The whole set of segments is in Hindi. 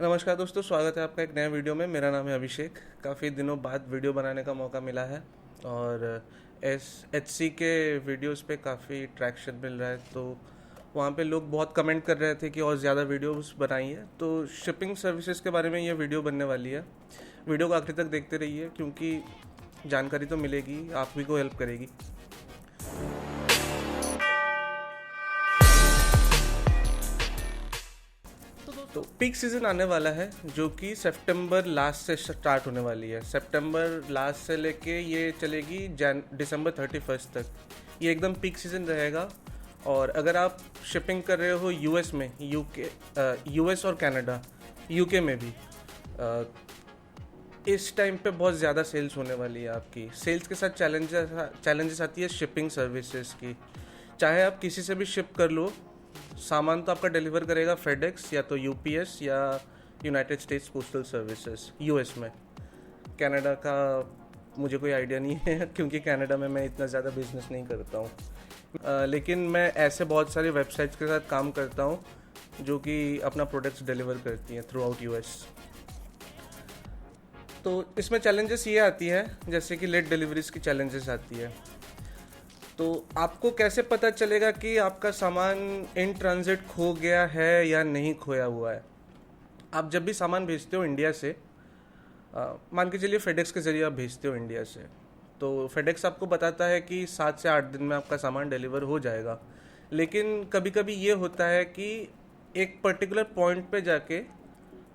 नमस्कार दोस्तों, स्वागत है आपका एक नए वीडियो में। मेरा नाम है अभिषेक। काफ़ी दिनों बाद वीडियो बनाने का मौका मिला है और एच सी के वीडियोस पे काफ़ी ट्रैक्शन मिल रहा है, तो वहाँ पे लोग बहुत कमेंट कर रहे थे कि और ज़्यादा वीडियोस बनाइए। तो शिपिंग सर्विसेज के बारे में ये वीडियो बनने वाली है। वीडियो को आखिर तक देखते रहिए क्योंकि जानकारी तो मिलेगी, आप भी को हेल्प करेगी। तो पीक सीज़न आने वाला है जो कि सितंबर लास्ट से स्टार्ट होने वाली है। सितंबर लास्ट से लेके ये चलेगी दिसंबर 31 तक। ये एकदम पीक सीज़न रहेगा। और अगर आप शिपिंग कर रहे हो यूएस में, यूएस और कनाडा, यूके में भी इस टाइम पे बहुत ज़्यादा सेल्स होने वाली है। आपकी सेल्स के साथ चैलेंजेस आती है शिपिंग सर्विसेज की। चाहे आप किसी से भी शिप कर लो, सामान तो आपका डिलीवर करेगा फेडेक्स या तो यूपीएस या United States postal services US में। कनाडा का मुझे कोई आइडिया नहीं है क्योंकि कनाडा में मैं इतना ज़्यादा बिजनेस नहीं करता हूँ। लेकिन मैं ऐसे बहुत सारी वेबसाइट्स के साथ काम करता हूँ जो कि अपना प्रोडक्ट्स डिलीवर करती हैं थ्रू आउट यूएस। तो इसमें चैलेंजेस ये आती है जैसे कि लेट डिलीवरीज की चैलेंजेस आती है। तो आपको कैसे पता चलेगा कि आपका सामान इन ट्रांजिट खो गया है या नहीं खोया हुआ है? आप जब भी सामान भेजते हो इंडिया से, मान के चलिए फेडेक्स के ज़रिए आप भेजते हो इंडिया से, तो फेडेक्स आपको बताता है कि 7 से 8 दिन में आपका सामान डिलीवर हो जाएगा। लेकिन कभी कभी ये होता है कि एक पर्टिकुलर पॉइंट पे जाके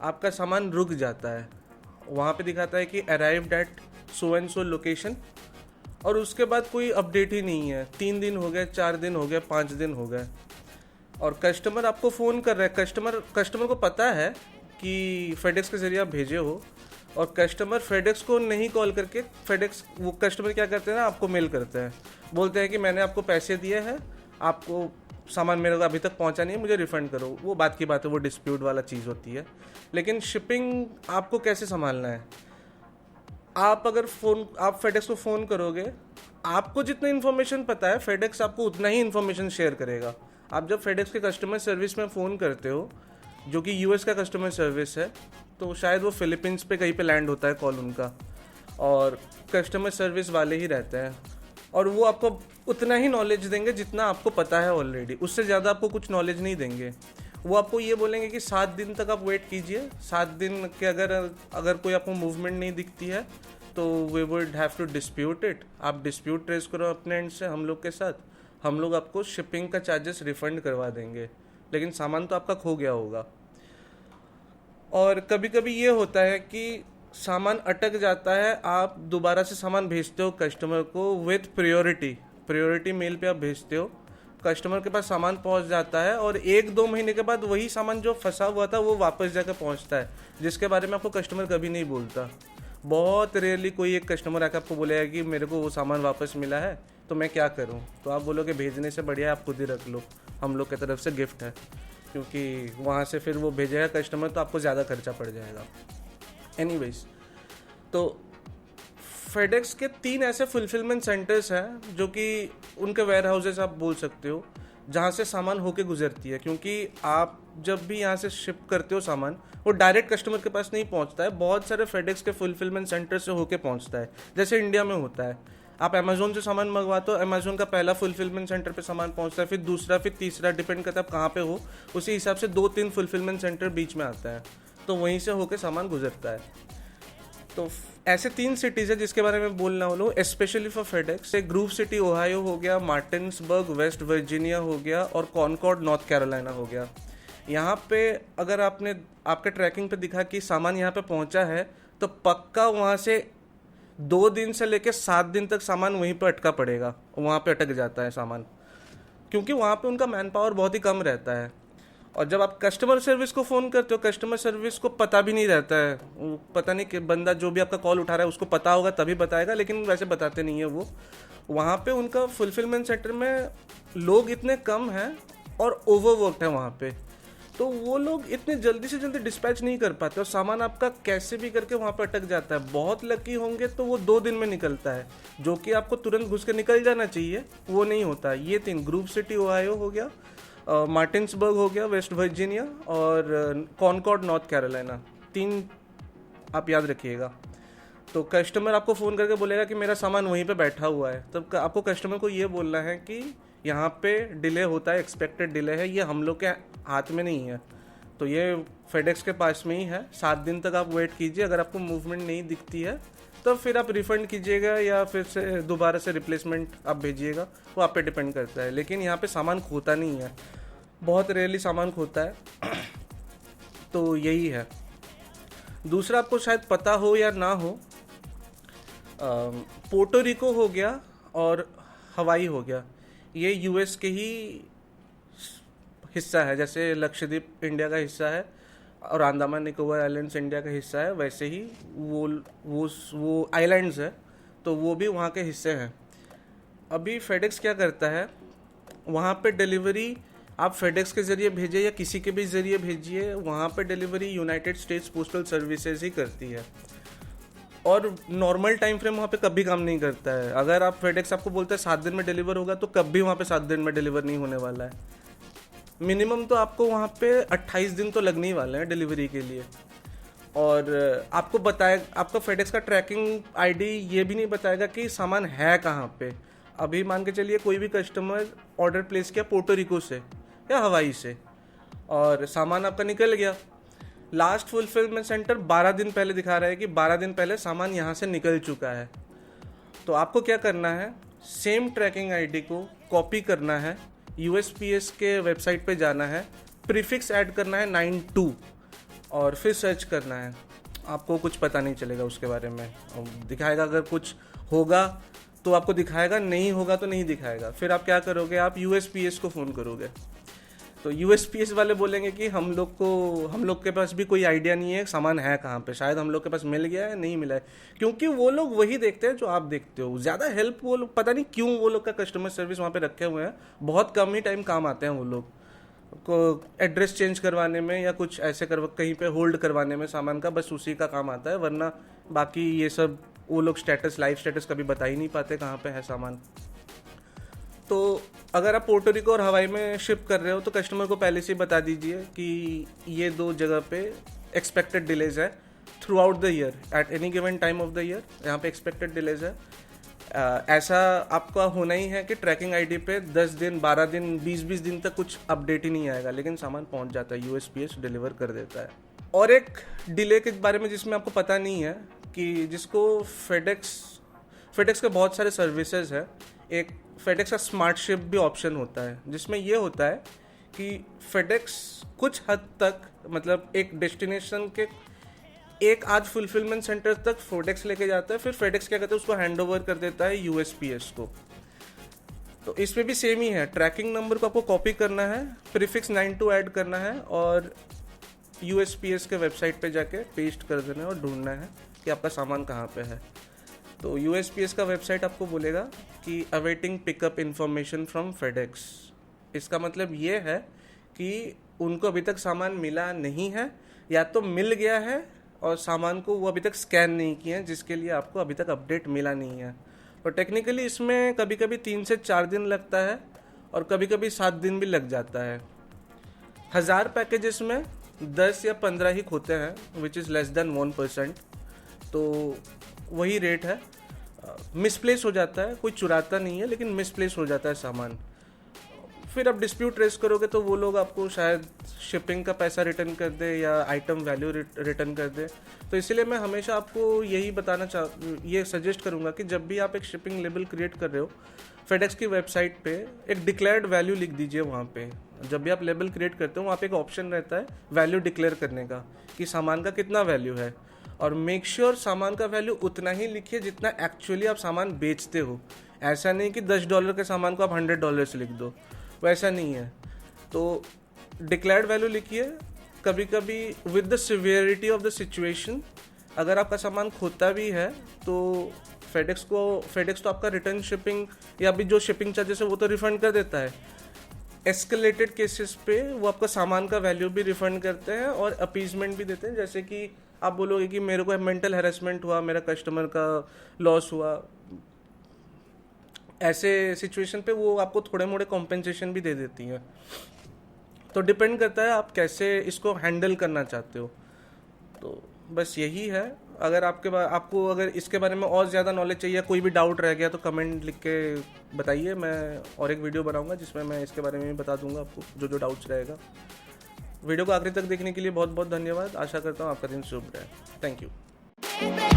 आपका सामान रुक जाता है। वहाँ पे दिखाता है कि arrived at so and so location, और उसके बाद कोई अपडेट ही नहीं है। 3 दिन हो गए, 4 दिन हो गए, 5 दिन हो गए, और कस्टमर आपको फ़ोन कर रहा है। कस्टमर को पता है कि फेडेक्स के ज़रिए आप भेजे हो, और कस्टमर फेडेक्स को नहीं कॉल करके वो कस्टमर क्या करते हैं ना, आपको मेल करते हैं, बोलते हैं कि मैंने आपको पैसे दिए हैं, आपको सामान मेरे को अभी तक पहुंचा नहीं है, मुझे रिफ़ंड करो। वो बात की बात है, वो डिस्प्यूट वाला चीज़ होती है। लेकिन शिपिंग आपको कैसे संभालना है? आप फेडेक्स को फ़ोन करोगे, आपको जितना इन्फॉर्मेशन पता है फेडेक्स आपको उतना ही इन्फॉर्मेशन शेयर करेगा। आप जब फेडेक्स के कस्टमर सर्विस में फ़ोन करते हो, जो कि यूएस का कस्टमर सर्विस है, तो शायद वो फिलीपींस पे कहीं पे लैंड होता है कॉल उनका, और कस्टमर सर्विस वाले ही रहते हैं, और वो आपको उतना ही नॉलेज देंगे जितना आपको पता है ऑलरेडी। उससे ज़्यादा आपको कुछ नॉलेज नहीं देंगे। वो आपको ये बोलेंगे कि 7 दिन तक आप वेट कीजिए। 7 दिन के अगर कोई आपको मूवमेंट नहीं दिखती है तो we would have to dispute it. आप डिस्प्यूट रेज करो अपने एंड से हम लोग के साथ, हम लोग आपको शिपिंग का चार्जेस रिफंड करवा देंगे, लेकिन सामान तो आपका खो गया होगा। और कभी कभी ये होता है कि सामान अटक जाता है, आप दोबारा से सामान भेजते हो कस्टमर को विथ प्रायोरिटी मेल पे आप भेजते हो, कस्टमर के पास सामान पहुंच जाता है, और 1-2 महीने के बाद वही सामान जो फंसा हुआ था वो वापस जाकर पहुंचता है, जिसके बारे में आपको कस्टमर कभी नहीं बोलता। बहुत रेयरली कोई एक कस्टमर आकर आपको बोलेगा कि मेरे को वो सामान वापस मिला है, तो मैं क्या करूं? तो आप बोलोगे भेजने से बढ़िया आप खुद ही रख लो, हम लोग की तरफ से गिफ्ट है। क्योंकि वहाँ से फिर वो भेजेगा कस्टमर तो आपको ज़्यादा खर्चा पड़ जाएगा। एनीवेज, तो फेडेक्स के 3 ऐसे फुलफिलमेंट सेंटर्स हैं जो कि उनके वेयर हाउसेस आप बोल सकते हो, जहाँ से सामान होके गुजरती है। क्योंकि आप जब भी यहाँ से शिप करते हो सामान, वो डायरेक्ट कस्टमर के पास नहीं पहुँचता है, बहुत सारे फेडेक्स के फुलफिलमेंट सेंटर से होके पहुँचता है। जैसे इंडिया में होता है, आप अमेजोन से सामान मंगवाते हो, अमेजोन का पहला फुलफिलमेंट सेंटर पे सामान पहुँचता है, फिर दूसरा, फिर तीसरा, डिपेंड करता है आप कहाँ पे हो, उसी हिसाब से 2-3 फुलफिलमेंट सेंटर बीच में आता है, तो वहीं से होके सामान गुजरता है। तो ऐसे 3 सिटीज़ है जिसके बारे में बोलना हो लो स्पेशली फॉर फेडेक्स। एक ग्रूव सिटी ओहायो हो गया, मार्टिन्सबर्ग वेस्ट वर्जीनिया हो गया, और कॉनकॉर्ड नॉर्थ कैरोलिना हो गया। यहाँ पे अगर आपके ट्रैकिंग पे दिखा कि सामान यहाँ पे पहुँचा है, तो पक्का वहाँ से 2 दिन से लेकर 7 दिन तक सामान वहीं पर अटका पड़ेगा, वहाँ पे अटक जाता है सामान, क्योंकि वहाँ पे उनका मैन पावर बहुत ही कम रहता है। और जब आप कस्टमर सर्विस को फ़ोन करते हो, कस्टमर सर्विस को पता भी नहीं रहता है, वो पता नहीं कि बंदा जो भी आपका कॉल उठा रहा है उसको पता होगा तभी बताएगा, लेकिन वैसे बताते नहीं है वो। वहाँ पे उनका फुलफिलमेंट सेंटर में लोग इतने कम हैं और ओवरवर्कड है वहाँ पे, तो वो लोग इतने जल्दी से जल्दी डिस्पैच नहीं कर पाते, और सामान आपका कैसे भी करके वहाँ पर अटक जाता है। बहुत लकी होंगे तो वो 2 दिन में निकलता है, जो कि आपको तुरंत घुस के निकल जाना चाहिए, वो नहीं होता। ये 3 ग्रुप सिटी ओहायो हो गया, मार्टिन्सबर्ग हो गया वेस्ट वर्जीनिया, और कॉनकॉर्ड नॉर्थ कैरोलिना, 3 आप याद रखिएगा। तो कस्टमर आपको फ़ोन करके बोलेगा कि मेरा सामान वहीं पे बैठा हुआ है, तब आपको कस्टमर को ये बोलना है कि यहाँ पे डिले होता है, एक्सपेक्टेड डिले है, ये हम लोग के हाथ में नहीं है, तो ये फेडेक्स के पास में ही है, 7 दिन तक आप वेट कीजिए। अगर आपको मूवमेंट नहीं दिखती है तब फिर आप रिफ़ंड कीजिएगा या फिर से दोबारा से रिप्लेसमेंट आप भेजिएगा, वो आप पे डिपेंड करता है। लेकिन यहाँ पे सामान खोता नहीं है, बहुत रेयरली सामान खोता है। तो यही है। दूसरा, आपको शायद पता हो या ना हो, पोर्टो रिको हो गया और हवाई हो गया, ये यूएस के ही हिस्सा है। जैसे लक्षद्वीप इंडिया का हिस्सा है और अंडमान निकोबार आइलैंड्स इंडिया का हिस्सा है, वैसे ही वो आइलैंड्स है, तो वो भी वहाँ के हिस्से हैं। अभी फेडेक्स क्या करता है, वहाँ पे डिलीवरी आप फेडेक्स के ज़रिए भेजिए या किसी के भी ज़रिए भेजिए, वहाँ पे delivery United States postal services ही करती है, और नॉर्मल टाइम फ्रेम वहाँ पे कभी काम नहीं करता है। अगर आप फेडेक्स आपको बोलता है 7 दिन में डिलीवर होगा, तो कभी वहाँ पे 7 दिन में डिलीवर नहीं होने वाला है। मिनिमम तो आपको वहाँ पे 28 दिन तो लगने ही वाले हैं डिलीवरी के लिए। और आपको बताए, आपका फेडेक्स का ट्रैकिंग आईडी ये भी नहीं बताएगा कि सामान है कहाँ पे। अभी मान के चलिए कोई भी कस्टमर ऑर्डर प्लेस किया पोर्टो रिको से या हवाई से, और सामान आपका निकल गया, लास्ट फुलफिलमेंट सेंटर 12 दिन पहले दिखा रहा है कि 12 दिन पहले सामान यहाँ से निकल चुका है। तो आपको क्या करना है, सेम ट्रैकिंग आईडी को कॉपी करना है, यूएसपीएस के वेबसाइट पे जाना है, प्रीफिक्स ऐड करना है 92 और फिर सर्च करना है। आपको कुछ पता नहीं चलेगा उसके बारे में, दिखाएगा अगर कुछ होगा तो आपको दिखाएगा, नहीं होगा तो नहीं दिखाएगा। फिर आप क्या करोगे, आप यूएसपीएस को फ़ोन करोगे, तो यूएसपीएस वाले बोलेंगे कि हम लोग के पास भी कोई आइडिया नहीं है सामान है कहाँ पे, शायद हम लोग के पास मिल गया है, नहीं मिला है, क्योंकि वो लोग वही देखते हैं जो आप देखते हो। ज़्यादा हेल्प वो लोग, पता नहीं क्यों वो लोग का कस्टमर सर्विस वहाँ पे रखे हुए हैं, बहुत कम ही टाइम काम आते हैं वो लोग को, एड्रेस चेंज करवाने में या कुछ ऐसे कहीं पे होल्ड करवाने में सामान का, बस उसी का काम आता है, वरना बाकी ये सब वो लोग लाइव स्टेटस कभी बता ही नहीं पाते कहाँ पे है सामान। तो अगर आप पोर्टो रिको और हवाई में शिप कर रहे हो तो कस्टमर को पहले से ही बता दीजिए कि ये 2 जगह पे एक्सपेक्टेड डिलेज है through out the year, at any given time of the year यहाँ पे एक्सपेक्टेड डिलेज है। ऐसा आपका होना ही है कि ट्रैकिंग आईडी पे 10 दिन 12 दिन 20 दिन तक कुछ अपडेट ही नहीं आएगा, लेकिन सामान पहुंच जाता है, यूएसपीएस डिलीवर कर देता है। और एक डिले के बारे में जिसमें आपको पता नहीं है कि जिसको फेडेक्स के बहुत सारे सर्विसेज है, एक फेडेक्स का स्मार्ट शिप भी ऑप्शन होता है, जिसमें ये होता है कि फेडेक्स कुछ हद तक, मतलब एक डेस्टिनेशन के एक आध फुलफिलमेंट सेंटर तक फेडेक्स लेके जाता है, फिर फेडेक्स क्या करता है उसको हैंड ओवर कर देता है यूएसपीएस को। तो इसमें भी सेम ही है, ट्रैकिंग नंबर को आपको कॉपी करना है, प्रीफिक्स 92 ऐड करना है और यूएसपीएस के वेबसाइट पे जाके पेस्ट कर देना है और ढूंढना है कि आपका सामान कहाँ पे है। तो यूएसपीएस का वेबसाइट आपको बोलेगा कि awaiting pickup information from FedEx. इसका मतलब ये है कि उनको अभी तक सामान मिला नहीं है, या तो मिल गया है और सामान को वो अभी तक स्कैन नहीं किए हैं, जिसके लिए आपको अभी तक अपडेट मिला नहीं है। तो टेक्निकली इसमें कभी कभी 3 से 4 दिन लगता है और कभी कभी 7 दिन भी लग जाता है। 1000 पैकेजेस में 10 या 15 ही खोते हैं, विच इज़ लेस देन 1%। तो वही रेट है। मिसप्लेस हो जाता है, कोई चुराता नहीं है, लेकिन मिसप्लेस हो जाता है सामान। फिर आप डिस्प्यूट रेस करोगे तो वो लोग आपको शायद शिपिंग का पैसा रिटर्न कर दे या आइटम वैल्यू रिटर्न कर दे। तो इसीलिए मैं हमेशा आपको यही ये सजेस्ट करूँगा कि जब भी आप एक शिपिंग लेबल क्रिएट कर रहे हो, फेडेक्स की वेबसाइट पे एक डिक्लेयर्ड वैल्यू लिख दीजिए। वहाँ पे जब भी आप लेबल क्रिएट करते हो वहाँ पे एक ऑप्शन रहता है वैल्यू डिक्लेयर करने का, कि सामान का कितना वैल्यू है, और मेक श्योर सामान का वैल्यू उतना ही लिखिए जितना एक्चुअली आप सामान बेचते हो। ऐसा नहीं कि $10 के सामान को आप $100 से लिख दो, वैसा नहीं है। तो डिक्लेयर्ड वैल्यू लिखिए। कभी कभी with the severity of the situation अगर आपका सामान खोता भी है तो फेडेक्स तो आपका रिटर्न शिपिंग या भी जो शिपिंग चार्जेस है वो तो रिफंड कर देता है। एस्केलेटेड केसेस पे वो आपका सामान का वैल्यू भी रिफंड करते हैं और अपीजमेंट भी देते हैं। जैसे कि आप बोलोगे कि मेरे को मेंटल हैरेसमेंट हुआ, मेरा कस्टमर का लॉस हुआ, ऐसे सिचुएशन पे वो आपको थोड़े मोड़े कॉम्पेंसेशन भी दे देती हैं। तो डिपेंड करता है आप कैसे इसको हैंडल करना चाहते हो। तो बस यही है। अगर आपको अगर इसके बारे में और ज़्यादा नॉलेज चाहिए, कोई भी डाउट रह गया तो कमेंट लिख के बताइए, मैं और एक वीडियो बनाऊंगा जिसमें मैं इसके बारे में भी बता दूंगा आपको जो जो डाउट्स रहेगा। वीडियो को आखिरी तक देखने के लिए बहुत बहुत धन्यवाद। आशा करता हूँ आपका दिन शुभ रहे। Thank you.